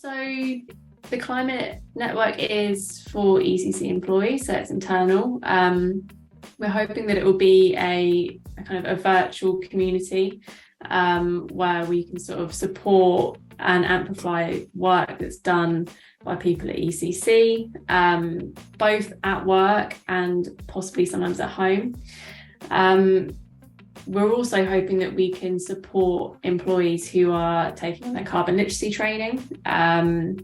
So the Climate Network is for ECC employees, so it's internal. We're hoping that it will be a kind of a virtual community where we can sort of support and amplify work that's done by people at ECC, both at work and possibly sometimes at home. We're also hoping that we can support employees who are taking on their carbon literacy training.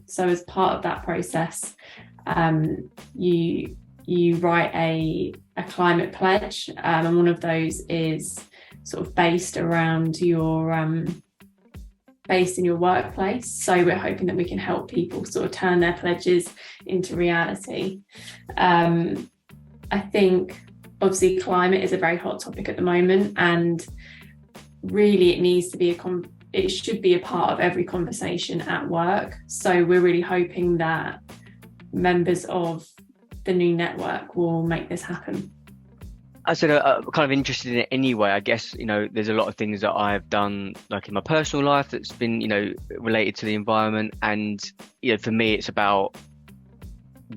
So as part of that process, you write a climate pledge, and one of those is sort of based around your based in your workplace. So we're hoping that we can help people sort of turn their pledges into reality. I think obviously climate is a very hot topic at the moment, and really it needs to be it should be a part of every conversation at work. So we're really hoping that members of the new network will make this happen. I said I'm kind of interested in it anyway. I guess, there's a lot of things that I've done, like in my personal life, that's been, related to the environment. And, for me, it's about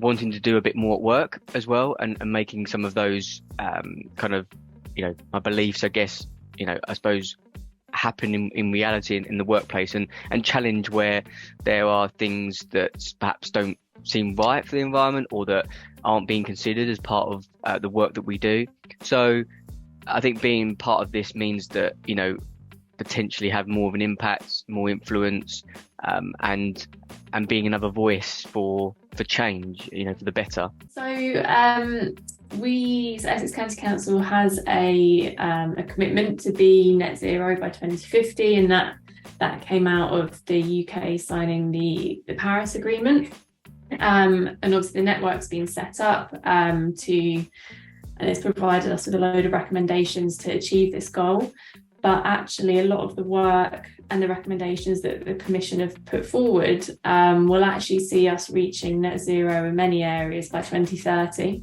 wanting to do a bit more at work as well, and making some of those kind of, my beliefs, I guess, I suppose, happen in reality in the workplace, and challenge where there are things that perhaps don't seem right for the environment, or that aren't being considered as part of the work that we do. So I think being part of this means that, potentially have more of an impact, more influence, and being another voice for change, for the better. So Essex County Council has a commitment to be net zero by 2050, and that came out of the UK signing the Paris Agreement. And obviously the network's been set up and it's provided us with a load of recommendations to achieve this goal. But actually a lot of the work and the recommendations that the Commission have put forward will actually see us reaching net zero in many areas by 2030.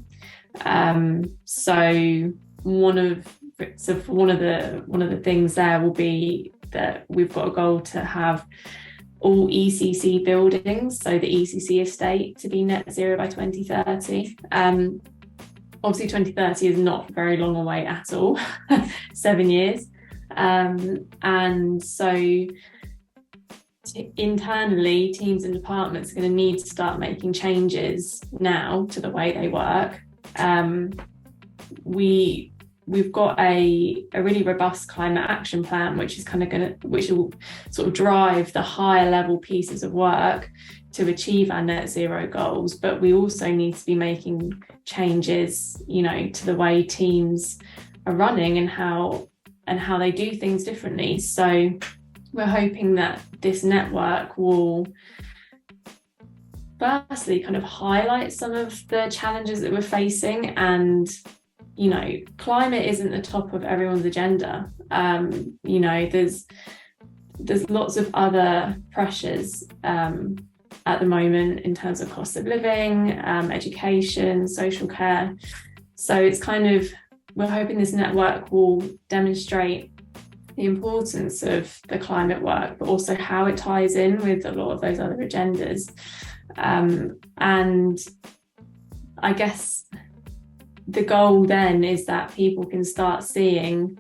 So one of the things there will be that we've got a goal to have all ECC buildings, so the ECC estate, to be net zero by 2030. Obviously 2030 is not very long away at all, 7 years. And so internally, teams and departments are going to need to start making changes now to the way they work. We've got a really robust climate action plan, which will sort of drive the higher level pieces of work to achieve our net zero goals. But we also need to be making changes, to the way teams are running and how they do things differently. So we're hoping that this network will firstly kind of highlight some of the challenges that we're facing, and climate isn't the top of everyone's agenda. There's lots of other pressures at the moment in terms of cost of living, education, social care. So it's we're hoping this network will demonstrate the importance of the climate work, but also how it ties in with a lot of those other agendas. And I guess the goal then is that people can start seeing,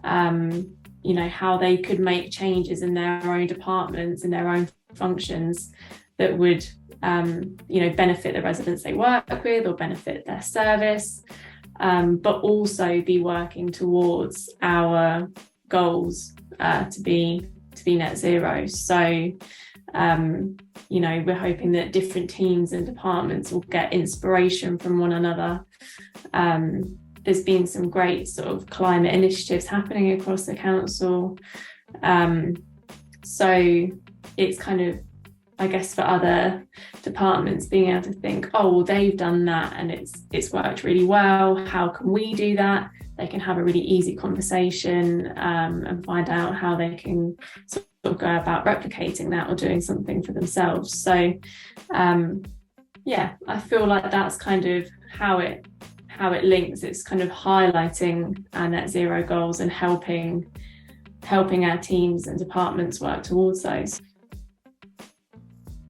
how they could make changes in their own departments, in their own functions that would, benefit the residents they work with or benefit their service, but also be working towards our goals to be net zero. So, we're hoping that different teams and departments will get inspiration from one another. There's been some great sort of climate initiatives happening across the council. So it's I guess for other departments being able to think, oh, well, they've done that and it's worked really well. How can we do that? They can have a really easy conversation and find out how they can sort of go about replicating that or doing something for themselves. So, I feel like that's kind of how it links. It's kind of highlighting our net zero goals and helping our teams and departments work towards those.